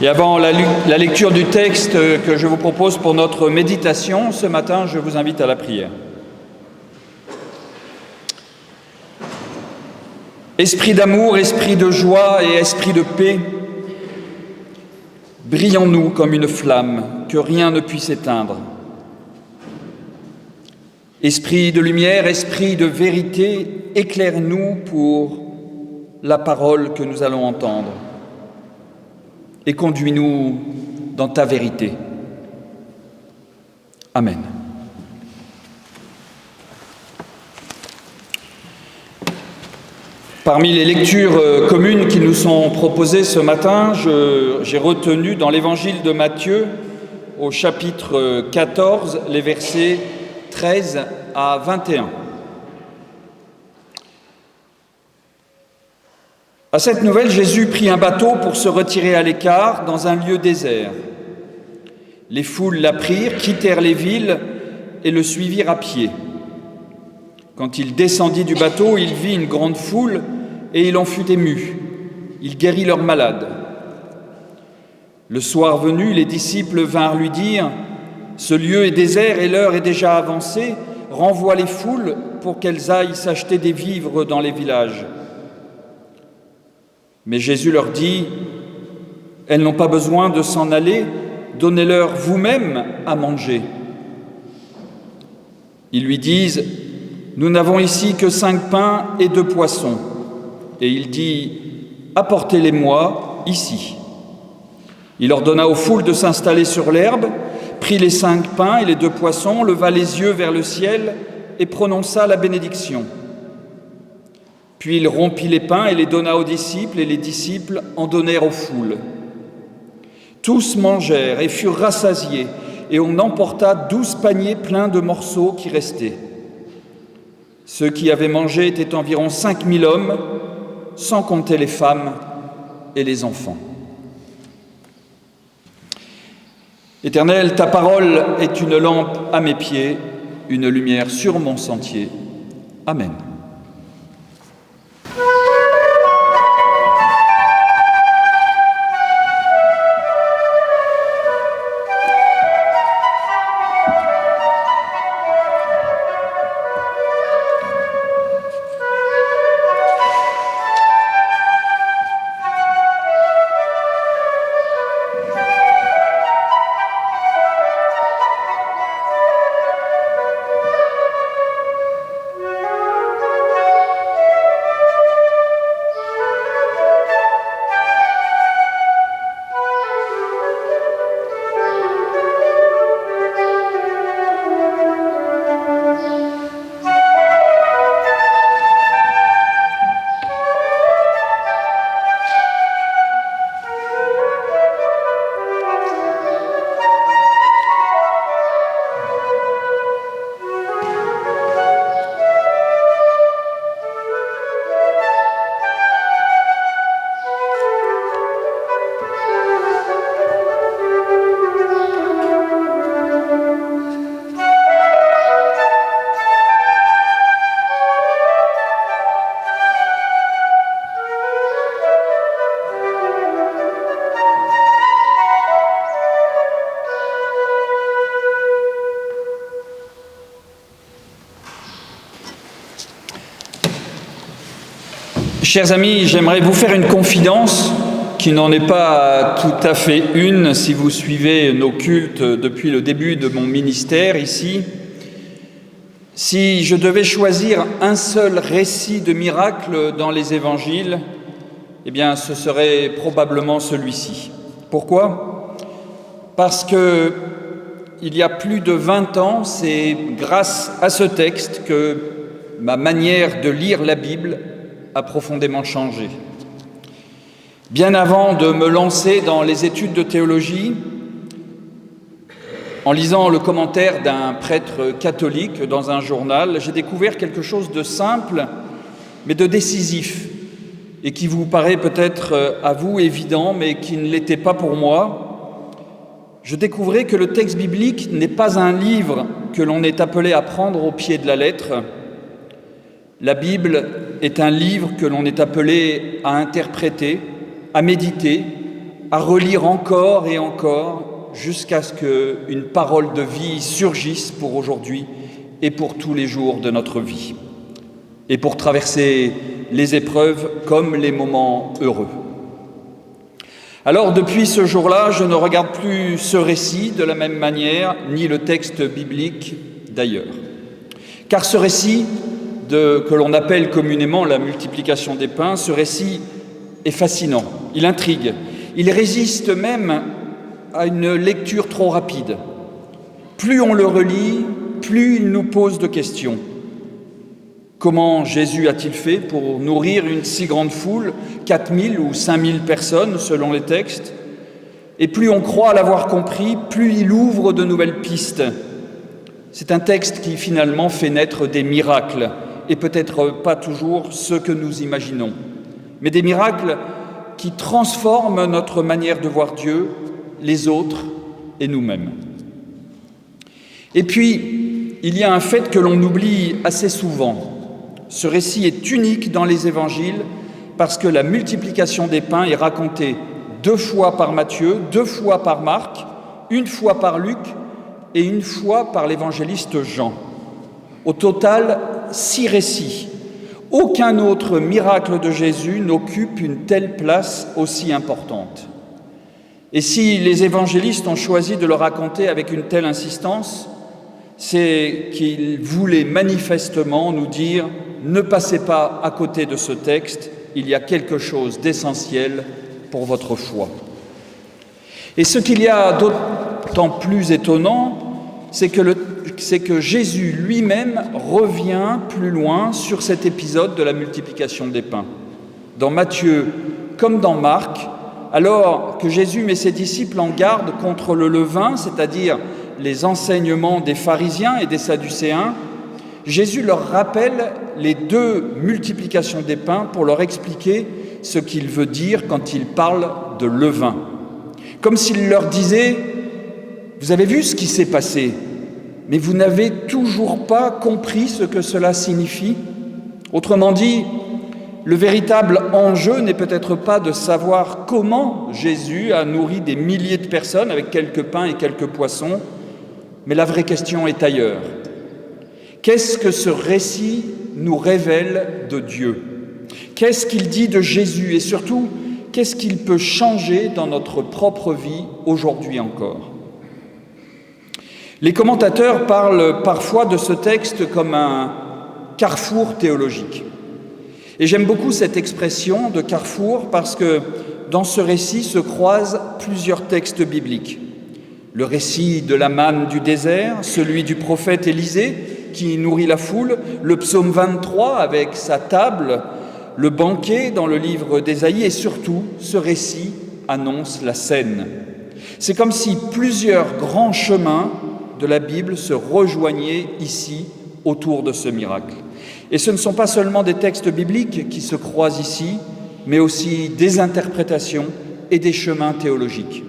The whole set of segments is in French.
Et avant la lecture du texte que je vous propose pour notre méditation, ce matin, je vous invite à la prière. Esprit d'amour, esprit de joie et esprit de paix, brille en nous comme une flamme que rien ne puisse éteindre. Esprit de lumière, esprit de vérité, éclaire-nous pour la parole que nous allons entendre. Et conduis-nous dans ta vérité. Amen. Parmi les lectures communes qui nous sont proposées ce matin, j'ai retenu dans l'évangile de Matthieu, au chapitre 14, les versets 13 à 21. À cette nouvelle, Jésus prit un bateau pour se retirer à l'écart dans un lieu désert. Les foules l'apprirent, quittèrent les villes et le suivirent à pied. Quand il descendit du bateau, il vit une grande foule et il en fut ému. Il guérit leurs malades. Le soir venu, les disciples vinrent lui dire « Ce lieu est désert et l'heure est déjà avancée. Renvoie les foules pour qu'elles aillent s'acheter des vivres dans les villages. » Mais Jésus leur dit « Elles n'ont pas besoin de s'en aller, donnez-leur vous-même à manger. » Ils lui disent « Nous n'avons ici que 5 pains et 2 poissons. » Et il dit « Apportez-les-moi ici. » Il ordonna aux foules de s'installer sur l'herbe, prit les 5 pains et les 2 poissons, leva les yeux vers le ciel et prononça la bénédiction. Puis il rompit les pains et les donna aux disciples, et les disciples en donnèrent aux foules. Tous mangèrent et furent rassasiés, et on emporta 12 paniers pleins de morceaux qui restaient. Ceux qui avaient mangé étaient environ 5000 hommes, sans compter les femmes et les enfants. Éternel, ta parole est une lampe à mes pieds, une lumière sur mon sentier. Amen. Chers amis, j'aimerais vous faire une confidence qui n'en est pas tout à fait une si vous suivez nos cultes depuis le début de mon ministère ici. Si je devais choisir un seul récit de miracle dans les évangiles, eh bien ce serait probablement celui-ci. Pourquoi ? Parce que il y a plus de 20 ans, c'est grâce à ce texte que ma manière de lire la Bible a profondément changé. Bien avant de me lancer dans les études de théologie, en lisant le commentaire d'un prêtre catholique dans un journal, j'ai découvert quelque chose de simple, mais de décisif, et qui vous paraît peut-être à vous évident, mais qui ne l'était pas pour moi. Je découvrais que le texte biblique n'est pas un livre que l'on est appelé à prendre au pied de la lettre. La Bible est un livre que l'on est appelé à interpréter, à méditer, à relire encore et encore, jusqu'à ce qu'une parole de vie surgisse pour aujourd'hui et pour tous les jours de notre vie, et pour traverser les épreuves comme les moments heureux. Alors, depuis ce jour-là, je ne regarde plus ce récit de la même manière, ni le texte biblique d'ailleurs. Car ce récit, que l'on appelle communément la multiplication des pains, ce récit est fascinant, il intrigue, il résiste même à une lecture trop rapide. Plus on le relit, plus il nous pose de questions. Comment Jésus a-t-il fait pour nourrir une si grande foule, 4000 ou 5000 personnes selon les textes ? Et plus on croit l'avoir compris, plus il ouvre de nouvelles pistes. C'est un texte qui finalement fait naître des miracles, et peut-être pas toujours ceux que nous imaginons, mais des miracles qui transforment notre manière de voir Dieu, les autres et nous-mêmes. Et puis, il y a un fait que l'on oublie assez souvent. Ce récit est unique dans les évangiles parce que la multiplication des pains est racontée 2 fois par Matthieu, 2 fois par Marc, 1 fois par Luc et 1 fois par l'évangéliste Jean. Au total, 6 récits. Aucun autre miracle de Jésus n'occupe une telle place aussi importante. Et si les évangélistes ont choisi de le raconter avec une telle insistance, c'est qu'ils voulaient manifestement nous dire « Ne passez pas à côté de ce texte, il y a quelque chose d'essentiel pour votre foi ». Et ce qu'il y a d'autant plus étonnant, c'est que Jésus lui-même revient plus loin sur cet épisode de la multiplication des pains. Dans Matthieu comme dans Marc, alors que Jésus met ses disciples en garde contre le levain, c'est-à-dire les enseignements des pharisiens et des sadducéens, Jésus leur rappelle les 2 multiplications des pains pour leur expliquer ce qu'il veut dire quand il parle de levain. Comme s'il leur disait « Vous avez vu ce qui s'est passé ? Mais vous n'avez toujours pas compris ce que cela signifie ?» Autrement dit, le véritable enjeu n'est peut-être pas de savoir comment Jésus a nourri des milliers de personnes avec quelques pains et quelques poissons, mais la vraie question est ailleurs. Qu'est-ce que ce récit nous révèle de Dieu ? Qu'est-ce qu'il dit de Jésus ? Et surtout, qu'est-ce qu'il peut changer dans notre propre vie aujourd'hui encore ? Les commentateurs parlent parfois de ce texte comme un carrefour théologique. Et j'aime beaucoup cette expression de carrefour parce que dans ce récit se croisent plusieurs textes bibliques. Le récit de la manne du désert, celui du prophète Élisée qui nourrit la foule, le psaume 23 avec sa table, le banquet dans le livre d'Ésaïe et surtout ce récit annonce la scène. C'est comme si plusieurs grands chemins de la Bible se rejoignaient ici autour de ce miracle. Et ce ne sont pas seulement des textes bibliques qui se croisent ici, mais aussi des interprétations et des chemins théologiques.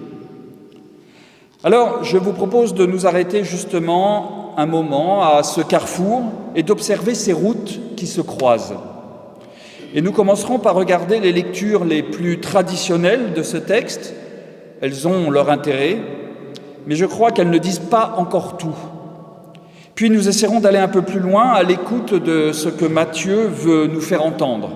Alors, je vous propose de nous arrêter justement un moment à ce carrefour et d'observer ces routes qui se croisent. Et nous commencerons par regarder les lectures les plus traditionnelles de ce texte. Elles ont leur intérêt, mais je crois qu'elles ne disent pas encore tout. Puis nous essaierons d'aller un peu plus loin à l'écoute de ce que Matthieu veut nous faire entendre.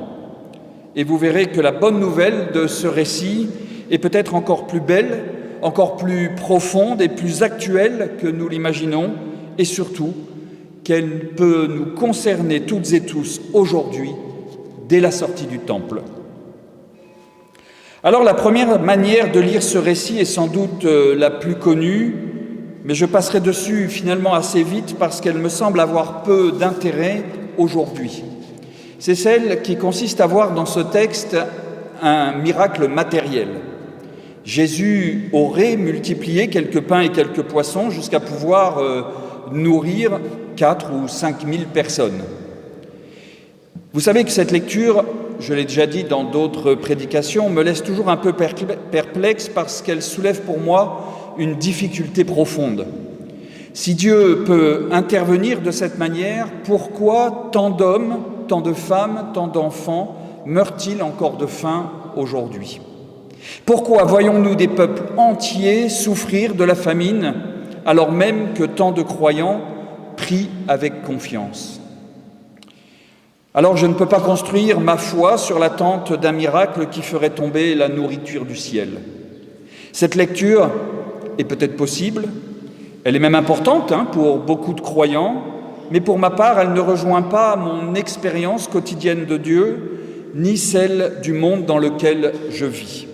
et vous verrez que la bonne nouvelle de ce récit est peut-être encore plus belle, encore plus profonde et plus actuelle que nous l'imaginons, et surtout qu'elle peut nous concerner toutes et tous aujourd'hui, dès la sortie du temple. Alors la première manière de lire ce récit est sans doute la plus connue, mais je passerai dessus finalement assez vite parce qu'elle me semble avoir peu d'intérêt aujourd'hui. C'est celle qui consiste à voir dans ce texte un miracle matériel. Jésus aurait multiplié quelques pains et quelques poissons jusqu'à pouvoir nourrir 4 ou 5 000 personnes. Vous savez que cette lecture, je l'ai déjà dit dans d'autres prédications, me laisse toujours un peu perplexe parce qu'elle soulève pour moi une difficulté profonde. Si Dieu peut intervenir de cette manière, pourquoi tant d'hommes, tant de femmes, tant d'enfants meurent-ils encore de faim aujourd'hui ? Pourquoi voyons-nous des peuples entiers souffrir de la famine alors même que tant de croyants prient avec confiance ? Alors je ne peux pas construire ma foi sur l'attente d'un miracle qui ferait tomber la nourriture du ciel. Cette lecture est peut-être possible, elle est même importante pour beaucoup de croyants, mais pour ma part, elle ne rejoint pas mon expérience quotidienne de Dieu, ni celle du monde dans lequel je vis.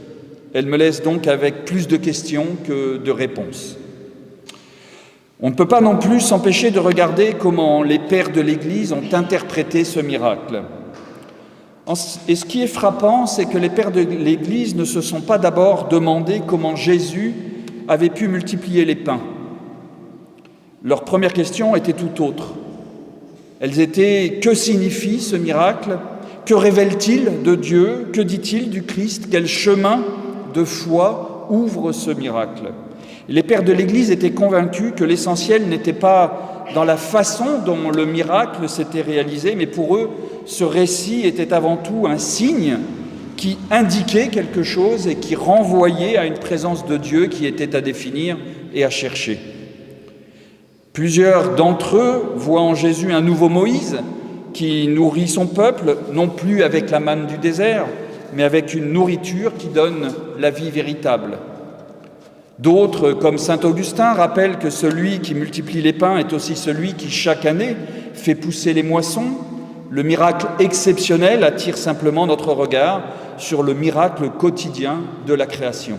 Elle me laisse donc avec plus de questions que de réponses. On ne peut pas non plus s'empêcher de regarder comment les pères de l'Église ont interprété ce miracle. Et ce qui est frappant, c'est que les pères de l'Église ne se sont pas d'abord demandé comment Jésus avait pu multiplier les pains. Leur première question était tout autre. Elles étaient: que signifie ce miracle ? Que révèle-t-il de Dieu ? Que dit-il du Christ ? Quel chemin de foi ouvre ce miracle ? Les pères de l'Église étaient convaincus que l'essentiel n'était pas dans la façon dont le miracle s'était réalisé, mais pour eux, ce récit était avant tout un signe qui indiquait quelque chose et qui renvoyait à une présence de Dieu qui était à définir et à chercher. Plusieurs d'entre eux voient en Jésus un nouveau Moïse qui nourrit son peuple, non plus avec la manne du désert, mais avec une nourriture qui donne la vie véritable. D'autres, comme saint Augustin, rappellent que celui qui multiplie les pains est aussi celui qui, chaque année, fait pousser les moissons. Le miracle exceptionnel attire simplement notre regard sur le miracle quotidien de la création.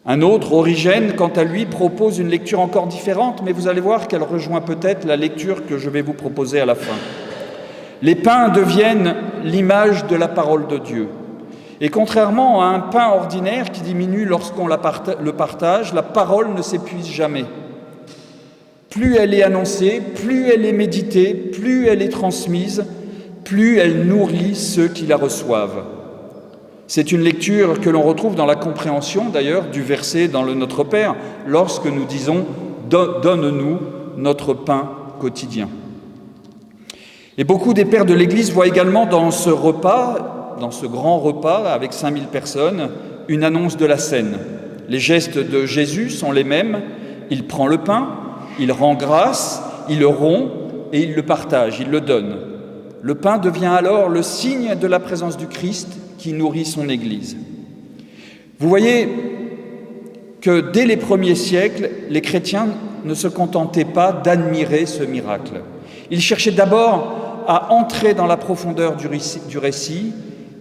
Un autre, Origène, quant à lui, propose une lecture encore différente, mais vous allez voir qu'elle rejoint peut-être la lecture que je vais vous proposer à la fin. Les pains deviennent l'image de la parole de Dieu. Et contrairement à un pain ordinaire qui diminue lorsqu'on le partage, la parole ne s'épuise jamais. Plus elle est annoncée, plus elle est méditée, plus elle est transmise, plus elle nourrit ceux qui la reçoivent. C'est une lecture que l'on retrouve dans la compréhension d'ailleurs du verset dans le Notre Père, lorsque nous disons « Donne-nous notre pain quotidien ». Et beaucoup des pères de l'Église voient également dans ce repas, dans ce grand repas avec 5000 personnes, une annonce de la scène. Les gestes de Jésus sont les mêmes. Il prend le pain, il rend grâce, il le rompt et il le partage, il le donne. Le pain devient alors le signe de la présence du Christ qui nourrit son Église. Vous voyez que dès les premiers siècles, les chrétiens ne se contentaient pas d'admirer ce miracle. Ils cherchaient d'abord à entrer dans la profondeur du récit,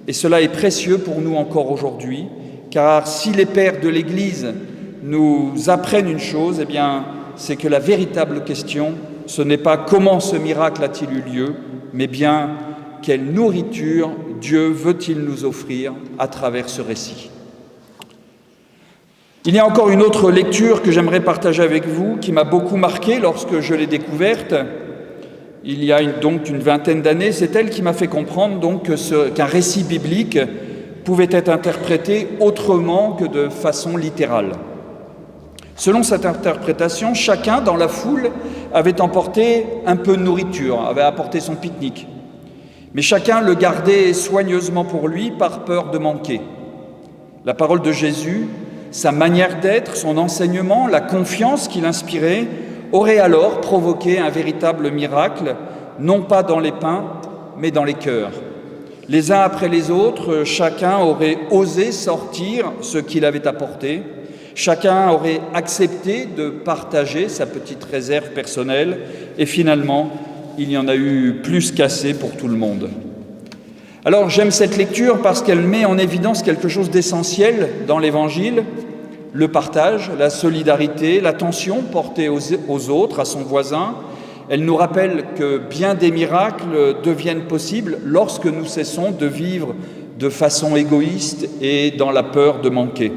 et cela est précieux pour nous encore aujourd'hui, car si les pères de l'Église nous apprennent une chose, eh bien, c'est que la véritable question, ce n'est pas comment ce miracle a-t-il eu lieu, mais bien quelle nourriture Dieu veut-il nous offrir à travers ce récit. Il y a encore une autre lecture que j'aimerais partager avec vous, qui m'a beaucoup marqué lorsque je l'ai découverte. Il y a donc une vingtaine d'années, c'est elle qui m'a fait comprendre donc qu'un récit biblique pouvait être interprété autrement que de façon littérale. Selon cette interprétation, chacun dans la foule avait emporté un peu de nourriture, avait apporté son pique-nique. Mais chacun le gardait soigneusement pour lui par peur de manquer. La parole de Jésus, sa manière d'être, son enseignement, la confiance qu'il inspirait, aurait alors provoqué un véritable miracle, non pas dans les pains, mais dans les cœurs. Les uns après les autres, chacun aurait osé sortir ce qu'il avait apporté. Chacun aurait accepté de partager sa petite réserve personnelle. Et finalement, il y en a eu plus qu'assez pour tout le monde. Alors j'aime cette lecture parce qu'elle met en évidence quelque chose d'essentiel dans l'Évangile, le partage, la solidarité, l'attention portée aux autres, à son voisin. Elle nous rappelle que bien des miracles deviennent possibles lorsque nous cessons de vivre de façon égoïste et dans la peur de manquer.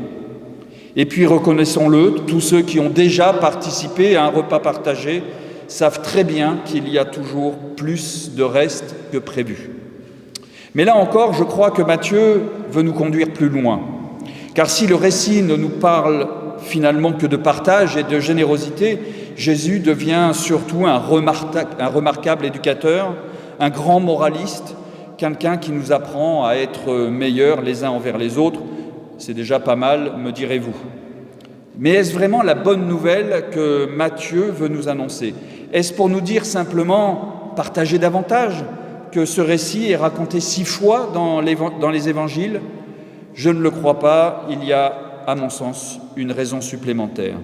Et puis, reconnaissons-le, tous ceux qui ont déjà participé à un repas partagé savent très bien qu'il y a toujours plus de reste que prévu. Mais là encore, je crois que Matthieu veut nous conduire plus loin. Car si le récit ne nous parle finalement que de partage et de générosité, Jésus devient surtout un remarquable éducateur, un grand moraliste, quelqu'un qui nous apprend à être meilleurs les uns envers les autres. C'est déjà pas mal, me direz-vous. Mais est-ce vraiment la bonne nouvelle que Matthieu veut nous annoncer? Est-ce pour nous dire simplement partager davantage, que ce récit est raconté 6 fois dans les évangiles? Je ne le crois pas, il y a, à mon sens, une raison supplémentaire.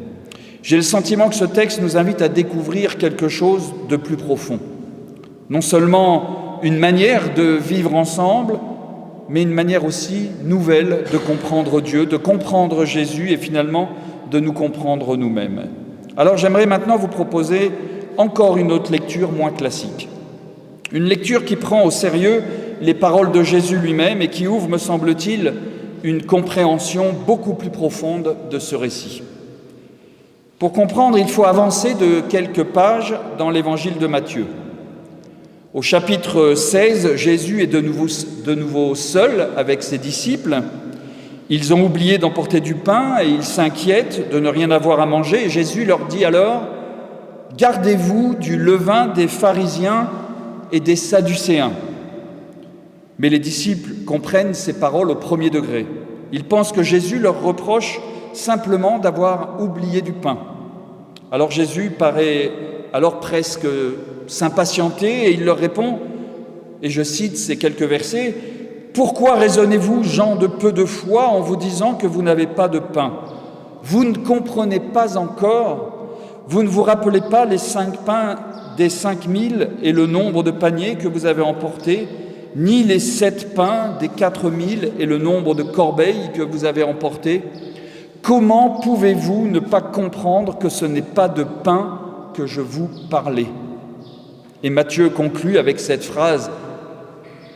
J'ai le sentiment que ce texte nous invite à découvrir quelque chose de plus profond. Non seulement une manière de vivre ensemble, mais une manière aussi nouvelle de comprendre Dieu, de comprendre Jésus et finalement de nous comprendre nous-mêmes. Alors j'aimerais maintenant vous proposer encore une autre lecture moins classique. Une lecture qui prend au sérieux les paroles de Jésus lui-même et qui ouvre, me semble-t-il, une compréhension beaucoup plus profonde de ce récit. Pour comprendre, il faut avancer de quelques pages dans l'évangile de Matthieu. Au chapitre 16, Jésus est de nouveau seul avec ses disciples. Ils ont oublié d'emporter du pain et ils s'inquiètent de ne rien avoir à manger. Et Jésus leur dit alors « Gardez-vous du levain des pharisiens et des sadducéens ». Mais les disciples comprennent ces paroles au premier degré. Ils pensent que Jésus leur reproche simplement d'avoir oublié du pain. Alors Jésus paraît presque s'impatienter et il leur répond, et je cite ces quelques versets, « Pourquoi raisonnez-vous, gens de peu de foi, en vous disant que vous n'avez pas de pain? Vous ne comprenez pas encore, vous ne vous rappelez pas les 5 pains des 5000 et le nombre de paniers que vous avez emportés, ni les 7 pains des 4000 et le nombre de corbeilles que vous avez emportés. Comment pouvez-vous ne pas comprendre que ce n'est pas de pain que je vous parlais ?» Et Matthieu conclut avec cette phrase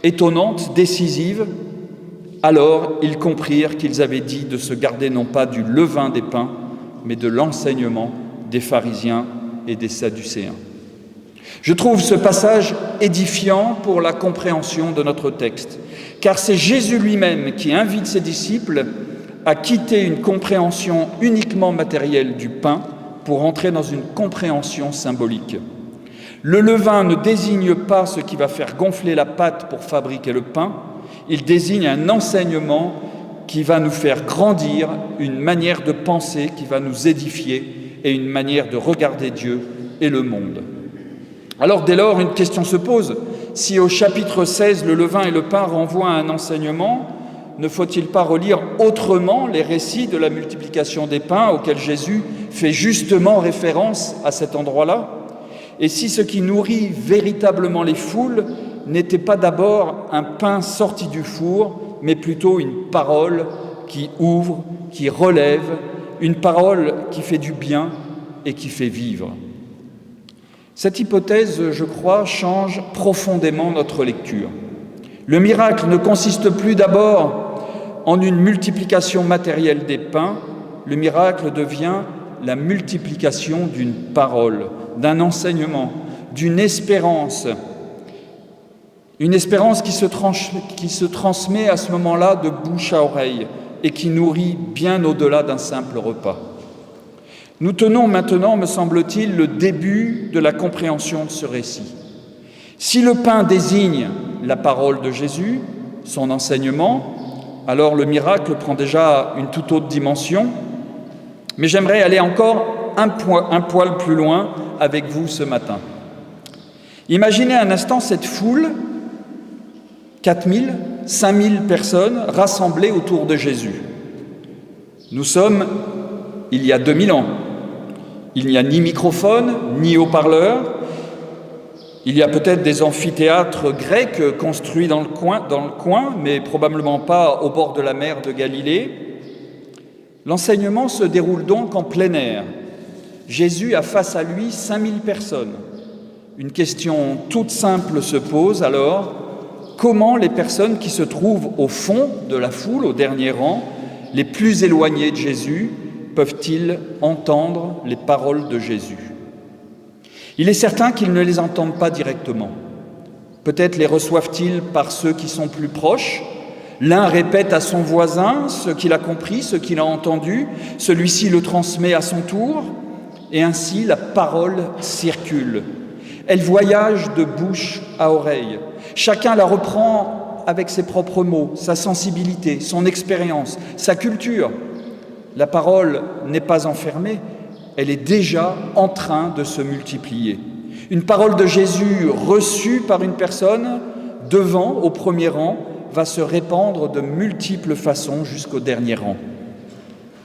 étonnante, décisive. « Alors ils comprirent qu'ils avaient dit de se garder non pas du levain des pains, mais de l'enseignement des pharisiens et des sadducéens. » Je trouve ce passage édifiant pour la compréhension de notre texte, car c'est Jésus lui-même qui invite ses disciples à quitter une compréhension uniquement matérielle du pain pour entrer dans une compréhension symbolique. Le levain ne désigne pas ce qui va faire gonfler la pâte pour fabriquer le pain, il désigne un enseignement qui va nous faire grandir, une manière de penser qui va nous édifier et une manière de regarder Dieu et le monde. Alors dès lors, une question se pose. Si au chapitre 16, le levain et le pain renvoient à un enseignement, ne faut-il pas relire autrement les récits de la multiplication des pains auxquels Jésus fait justement référence à cet endroit-là? Et si ce qui nourrit véritablement les foules n'était pas d'abord un pain sorti du four, mais plutôt une parole qui ouvre, qui relève, une parole qui fait du bien et qui fait vivre. Cette hypothèse, je crois, change profondément notre lecture. Le miracle ne consiste plus d'abord en une multiplication matérielle des pains, le miracle devient la multiplication d'une parole, d'un enseignement, d'une espérance. Une espérance qui se transmet à ce moment-là de bouche à oreille et qui nourrit bien au-delà d'un simple repas. Nous tenons maintenant, me semble-t-il, le début de la compréhension de ce récit. Si le pain désigne la parole de Jésus, son enseignement, alors le miracle prend déjà une toute autre dimension. Mais j'aimerais aller encore un poil plus loin avec vous ce matin. Imaginez un instant cette foule 4 000, 5 000 personnes rassemblées autour de Jésus. Nous sommes il y a 2000 ans. Il n'y a ni microphone, ni haut-parleur. Il y a peut-être des amphithéâtres grecs construits dans le coin, mais probablement pas au bord de la mer de Galilée. L'enseignement se déroule donc en plein air. Jésus a face à lui 5000 personnes. Une question toute simple se pose alors. Comment les personnes qui se trouvent au fond de la foule, au dernier rang, les plus éloignées de Jésus, peuvent-ils entendre les paroles de Jésus ? Il est certain qu'ils ne les entendent pas directement. Peut-être les reçoivent-ils par ceux qui sont plus proches. L'un répète à son voisin ce qu'il a compris, ce qu'il a entendu. Celui-ci le transmet à son tour. Et ainsi, la parole circule. Elle voyage de bouche à oreille. Chacun la reprend avec ses propres mots, sa sensibilité, son expérience, sa culture. La parole n'est pas enfermée, elle est déjà en train de se multiplier. Une parole de Jésus reçue par une personne, devant, au premier rang, va se répandre de multiples façons jusqu'au dernier rang.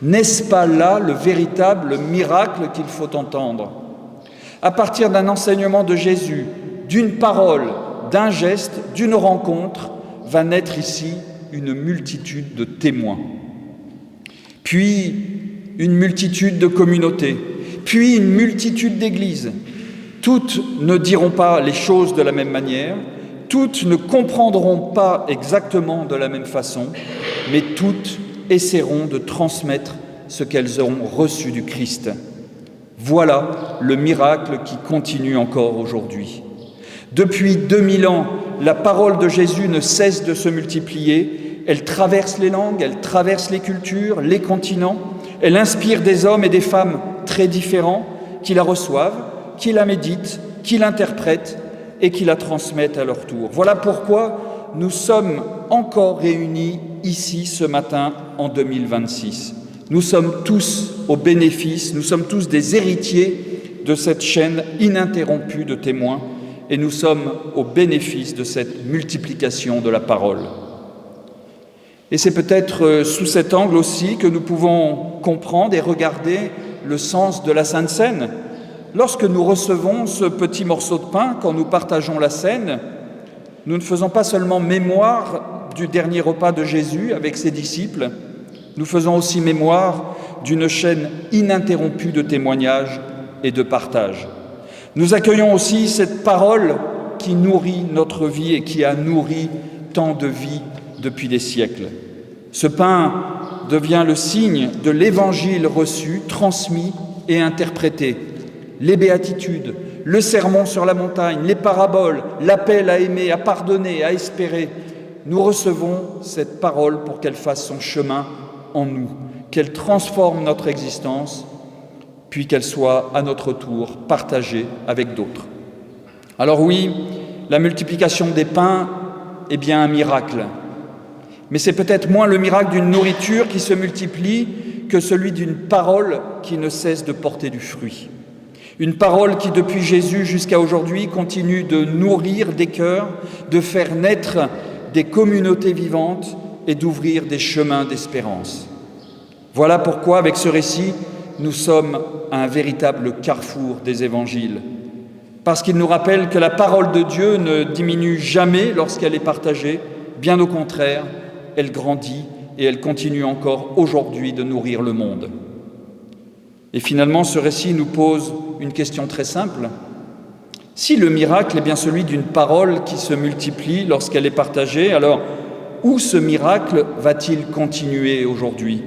N'est-ce pas là le véritable miracle qu'il faut entendre ? À partir d'un enseignement de Jésus, d'une parole, d'un geste, d'une rencontre, va naître ici une multitude de témoins. Puis une multitude de communautés, puis une multitude d'églises. Toutes ne diront pas les choses de la même manière, toutes ne comprendront pas exactement de la même façon, mais toutes essaieront de transmettre ce qu'elles auront reçu du Christ. Voilà le miracle qui continue encore aujourd'hui. Depuis 2000 ans, la parole de Jésus ne cesse de se multiplier. Elle traverse les langues, elle traverse les cultures, les continents. Elle inspire des hommes et des femmes très différents qui la reçoivent, qui la méditent, qui l'interprètent et qui la transmettent à leur tour. Voilà pourquoi nous sommes encore réunis ici ce matin en 2026. Nous sommes tous au bénéfice, nous sommes tous des héritiers de cette chaîne ininterrompue de témoins et nous sommes au bénéfice de cette multiplication de la parole. Et c'est peut-être sous cet angle aussi que nous pouvons comprendre et regarder le sens de la Sainte Seine. Lorsque nous recevons ce petit morceau de pain, quand nous partageons la scène, nous ne faisons pas seulement mémoire du dernier repas de Jésus avec ses disciples, nous faisons aussi mémoire d'une chaîne ininterrompue de témoignages et de partage. Nous accueillons aussi cette parole qui nourrit notre vie et qui a nourri tant de vies depuis des siècles. Ce pain devient le signe de l'évangile reçu, transmis et interprété. Les béatitudes, le sermon sur la montagne, les paraboles, l'appel à aimer, à pardonner, à espérer. Nous recevons cette parole pour qu'elle fasse son chemin en nous, qu'elle transforme notre existence, puis qu'elle soit à notre tour partagée avec d'autres. Alors oui, la multiplication des pains est bien un miracle, mais c'est peut-être moins le miracle d'une nourriture qui se multiplie que celui d'une parole qui ne cesse de porter du fruit. Une parole qui, depuis Jésus jusqu'à aujourd'hui, continue de nourrir des cœurs, de faire naître des communautés vivantes et d'ouvrir des chemins d'espérance. Voilà pourquoi, avec ce récit, nous sommes à un véritable carrefour des évangiles. Parce qu'il nous rappelle que la parole de Dieu ne diminue jamais lorsqu'elle est partagée, bien au contraire, elle grandit et elle continue encore aujourd'hui de nourrir le monde. Et finalement, ce récit nous pose une question très simple. Si le miracle est bien celui d'une parole qui se multiplie lorsqu'elle est partagée, alors où ce miracle va-t-il continuer aujourd'hui ?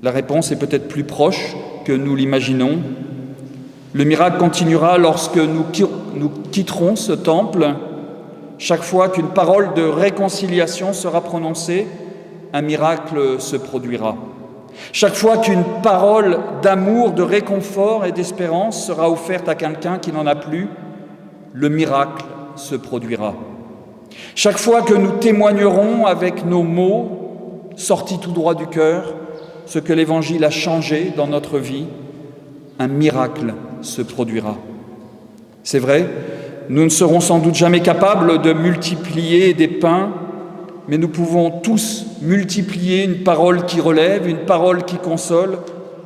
La réponse est peut-être plus proche que nous l'imaginons. Le miracle continuera lorsque nous quitterons ce temple. Chaque fois qu'une parole de réconciliation sera prononcée, un miracle se produira. Chaque fois qu'une parole d'amour, de réconfort et d'espérance sera offerte à quelqu'un qui n'en a plus, le miracle se produira. Chaque fois que nous témoignerons avec nos mots, sortis tout droit du cœur, ce que l'Évangile a changé dans notre vie, un miracle se produira. C'est vrai, Nous ne serons sans doute jamais capables de multiplier des pains, mais nous pouvons tous multiplier une parole qui relève, une parole qui console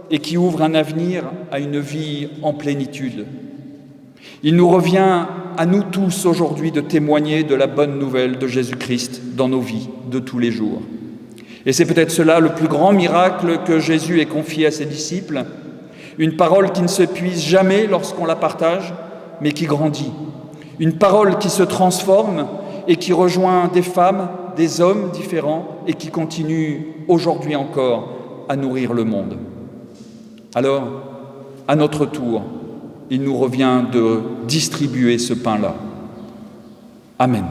et qui ouvre un avenir à une vie en plénitude. Il nous revient à nous tous aujourd'hui de témoigner de la bonne nouvelle de Jésus-Christ dans nos vies de tous les jours. Et c'est peut-être cela le plus grand miracle que Jésus ait confié à ses disciples, une parole qui ne s'épuise jamais lorsqu'on la partage, mais qui grandit, une parole qui se transforme et qui rejoint des femmes, des hommes différents et qui continue aujourd'hui encore à nourrir le monde. Alors, à notre tour, il nous revient de distribuer ce pain-là. Amen.